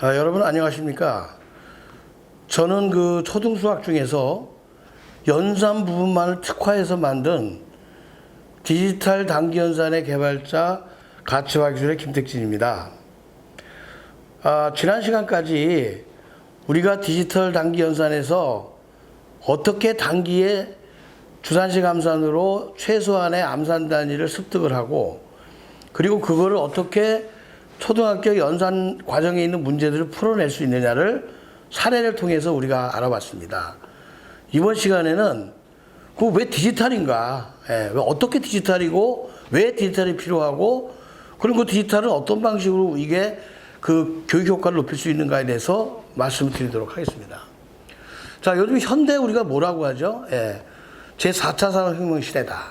여러분 안녕하십니까? 저는 그 초등수학 중에서 연산 부분만을 특화해서 만든 디지털 단기연산의 개발자 가치화기술의 김택진입니다. 지난 시간까지 우리가 디지털 단기연산에서 어떻게 단기에 주산식 암산으로 최소한의 암산 단위를 습득을 하고, 그리고 그거를 어떻게 초등학교 연산 과정에 있는 문제들을 풀어낼 수 있느냐를 사례를 통해서 우리가 알아봤습니다. 이번 시간에는 그 왜 디지털인가, 왜 어떻게 디지털이고 왜 디지털이 필요하고, 그리고 그 디지털은 어떤 방식으로 이게 그 교육 효과를 높일 수 있는가에 대해서 말씀을 드리도록 하겠습니다. 자, 요즘 현대 우리가 뭐라고 하죠? 제4차 산업혁명 시대다.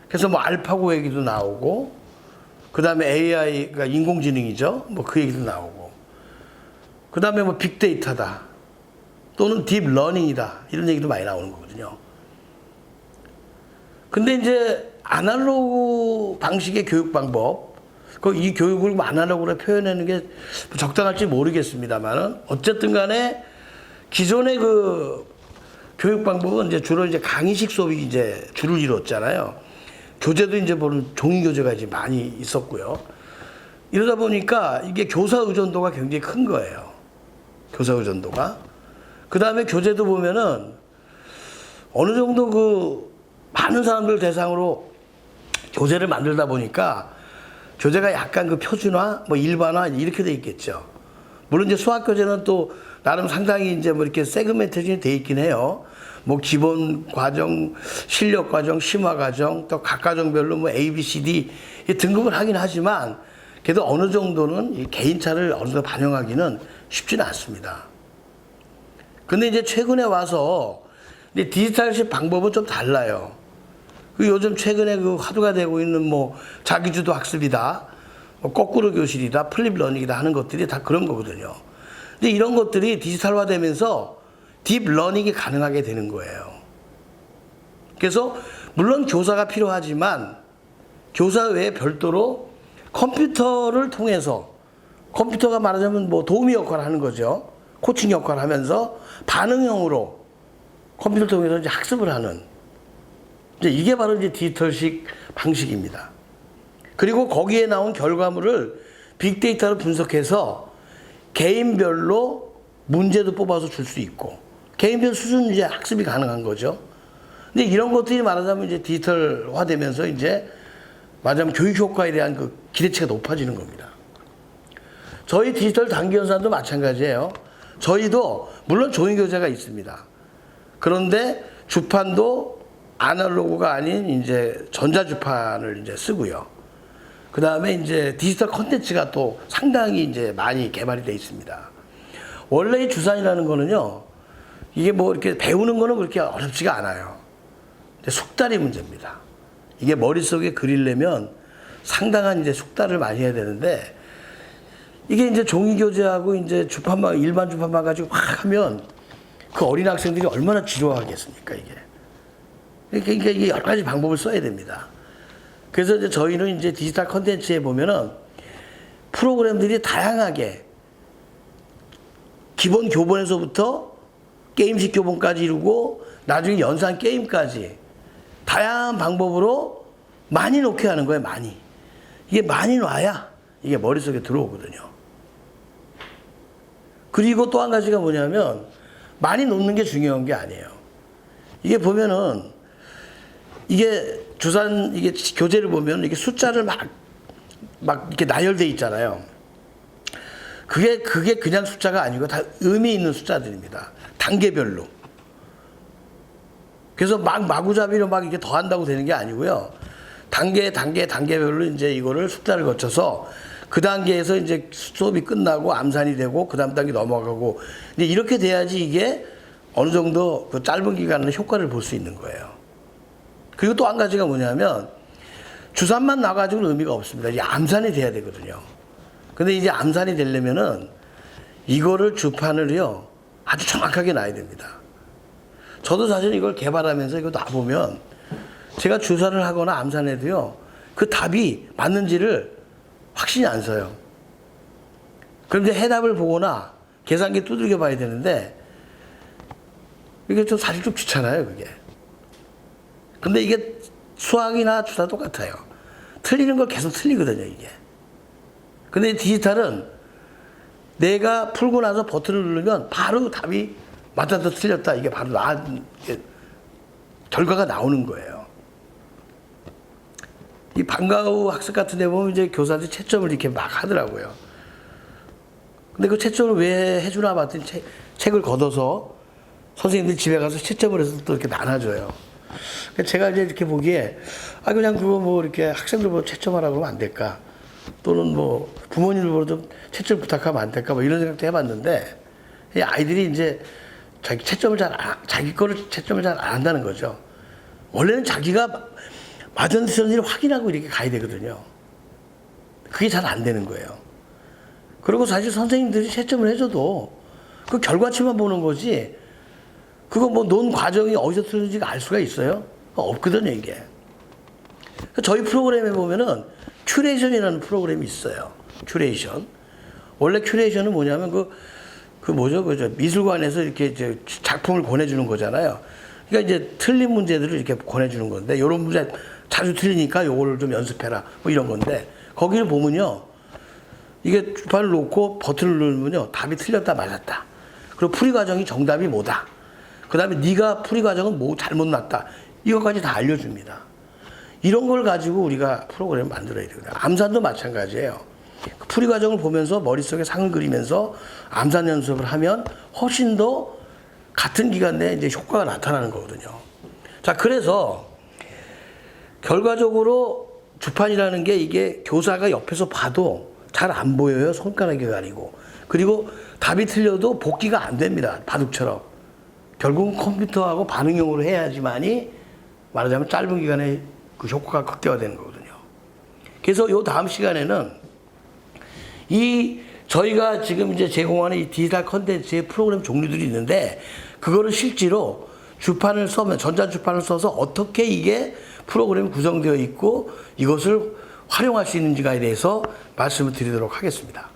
그래서 뭐 알파고 얘기도 나오고, 그 다음에 AI가 인공지능이죠. 뭐 그 얘기도 나오고, 그 다음에 뭐 빅데이터다, 또는 딥러닝이다, 이런 얘기도 많이 나오는 거거든요. 근데 이제 아날로그 방식의 교육 방법, 이 교육을 아날로그로 표현하는 게 적당할지 모르겠습니다만은, 어쨌든 간에 기존의 그 교육 방법은 이제 주로 이제 강의식 수업이 이제 주를 이뤘잖아요. 교재도 이제 보는 종이 교재가 이제 많이 있었고요. 이러다 보니까 이게 교사 의존도가 굉장히 큰 거예요. 교사 의존도가. 그 다음에 교재도 보면은 어느 정도 그 많은 사람들 대상으로 교재를 만들다 보니까 교재가 약간 그 표준화, 뭐 일반화 이렇게 돼 있겠죠. 물론 이제 수학 교재는 또 나름 상당히 이제 뭐 이렇게 세그멘테이션이 돼 있긴 해요. 뭐 기본 과정, 실력 과정, 심화 과정, 또 각 과정별로 뭐 A, B, C, D 등급을 하긴 하지만, 그래도 어느 정도는 이 개인차를 어느 정도 반영하기는 쉽지는 않습니다. 근데 이제 최근에 와서 이제 디지털식 방법은 좀 달라요. 요즘 최근에 그 화두가 되고 있는 뭐 자기주도 학습이다, 뭐 거꾸로 교실이다, 플립 러닝이다 하는 것들이 다 그런 거거든요. 근데 이런 것들이 디지털화되면서 딥러닝이 가능하게 되는 거예요. 그래서 물론 교사가 필요하지만 교사 외에 별도로 컴퓨터를 통해서, 컴퓨터가 말하자면 뭐 도우미 역할을 하는 거죠. 코칭 역할을 하면서 반응형으로 컴퓨터를 통해서 이제 학습을 하는, 이제 이게 바로 이제 디지털식 방식입니다. 그리고 거기에 나온 결과물을 빅데이터로 분석해서 개인별로 문제도 뽑아서 줄 수 있고, 개인별 수준 이제 학습이 가능한 거죠. 근데 이런 것들이 말하자면 이제 디지털화 되면서 이제 말하자면 교육 효과에 대한 그 기대치가 높아지는 겁니다. 저희 디지털 단기연산도 마찬가지예요. 저희도 물론 종이 교재가 있습니다. 그런데 주판도 아날로그가 아닌 이제 전자주판을 이제 쓰고요. 그 다음에 이제 디지털 콘텐츠가 또 상당히 이제 많이 개발이 되어 있습니다. 원래 이 주산이라는 거는요, 이게 뭐 이렇게 배우는 거는 그렇게 어렵지가 않아요. 숙달의 문제입니다. 이게 머릿속에 그리려면 상당한 이제 숙달을 많이 해야 되는데, 이게 이제 종이 교재하고 이제 주판만, 일반 주판만 가지고 확 하면 그 어린 학생들이 얼마나 지루하겠습니까, 이게. 그러니까 이게 여러 가지 방법을 써야 됩니다. 그래서 이제 저희는 이제 디지털 콘텐츠에 보면은 프로그램들이 다양하게 기본 교본에서부터 게임식 교본까지 이루고 나중에 연산 게임까지 다양한 방법으로 많이 놓게 하는 거예요, 많이. 이게 많이 놔야 이게 머릿속에 들어오거든요. 그리고 또 한 가지가 뭐냐면, 많이 놓는 게 중요한 게 아니에요. 이게 보면은 이게 주산, 이게 교재를 보면 이게 숫자를 막 이렇게 나열돼 있잖아요. 그게 그냥 숫자가 아니고 다 의미 있는 숫자들입니다. 단계별로. 그래서 마구잡이로 막 이렇게 더한다고 되는 게 아니고요. 단계별로 이제 이거를 숫자를 거쳐서 그 단계에서 이제 수업이 끝나고 암산이 되고 그 다음 단계 넘어가고, 근데 이렇게 돼야지 이게 어느 정도 그 짧은 기간에 효과를 볼 수 있는 거예요. 그리고 또 한 가지가 뭐냐면, 주산만 나가지고는 의미가 없습니다. 이제 암산이 돼야 되거든요. 근데 이제 암산이 되려면은 이거를 주판을요 아주 정확하게 놔야 됩니다. 저도 사실 이걸 개발하면서 이거 놔보면 제가 주산을 하거나 암산해도요 그 답이 맞는지를 확신이 안 서요. 그럼 이제 해답을 보거나 계산기 두들겨 봐야 되는데 이게 좀 사실 좀 귀찮아요, 그게. 근데 이게 수학이나 주사 똑같아요. 틀리는 걸 계속 틀리거든요, 이게. 근데 디지털은 내가 풀고 나서 버튼을 누르면 바로 답이 맞았다 틀렸다 이게 바로 결과가 나오는 거예요. 이 방과후 학습 같은 데 보면 이제 교사들이 채점을 이렇게 막 하더라고요. 근데 그 채점을 왜 해주나 봤더니 책을 걷어서 선생님들이 집에 가서 채점을 해서 또 이렇게 나눠줘요. 제가 이제 이렇게 보기에 그냥 그거 뭐 이렇게 학생들 보고 채점하라고 그러면 안 될까? 또는 뭐 부모님들 보고 좀 채점 부탁하면 안 될까? 뭐 이런 생각도 해봤는데 이 아이들이 이제 자기 거를 채점을 잘 안 한다는 거죠. 원래는 자기가 맞은지 틀렸는지 확인하고 이렇게 가야 되거든요. 그게 잘 안 되는 거예요. 그리고 사실 선생님들이 채점을 해줘도 그 결과치만 보는 거지 그거 뭐 논 과정이 어디서 틀렸는지가 알 수가 있어요? 없거든요, 이게. 저희 프로그램에 보면은 큐레이션이라는 프로그램이 있어요. 큐레이션. 원래 큐레이션은 뭐냐면 그죠? 미술관에서 이렇게 이제 작품을 권해주는 거잖아요. 그러니까 이제 틀린 문제들을 이렇게 권해주는 건데, 이런 문제 자주 틀리니까 요거를 좀 연습해라. 뭐 이런 건데, 거기를 보면요. 이게 주판을 놓고 버튼을 누르면요. 답이 틀렸다, 맞았다. 그리고 풀이 과정이 정답이 뭐다. 그 다음에 네가 풀이 과정은 뭐 잘못 났다. 이것까지 다 알려줍니다. 이런 걸 가지고 우리가 프로그램을 만들어야 되거든요. 암산도 마찬가지예요. 풀이 과정을 보면서 머릿속에 상을 그리면서 암산 연습을 하면 훨씬 더 같은 기간 내에 이제 효과가 나타나는 거거든요. 자, 그래서 결과적으로 주판이라는 게 이게 교사가 옆에서 봐도 잘 안 보여요. 손가락이 가리고. 그리고 답이 틀려도 복기가 안 됩니다. 바둑처럼. 결국은 컴퓨터하고 반응형으로 해야지만이 말하자면 짧은 기간에 그 효과가 극대화되는 거거든요. 그래서 요 다음 시간에는 저희가 지금 이제 제공하는 이 디지털 컨텐츠의 프로그램 종류들이 있는데 그거를 실제로 주판을 써면 전자주판을 써서 어떻게 이게 프로그램이 구성되어 있고 이것을 활용할 수 있는지에 대해서 말씀을 드리도록 하겠습니다.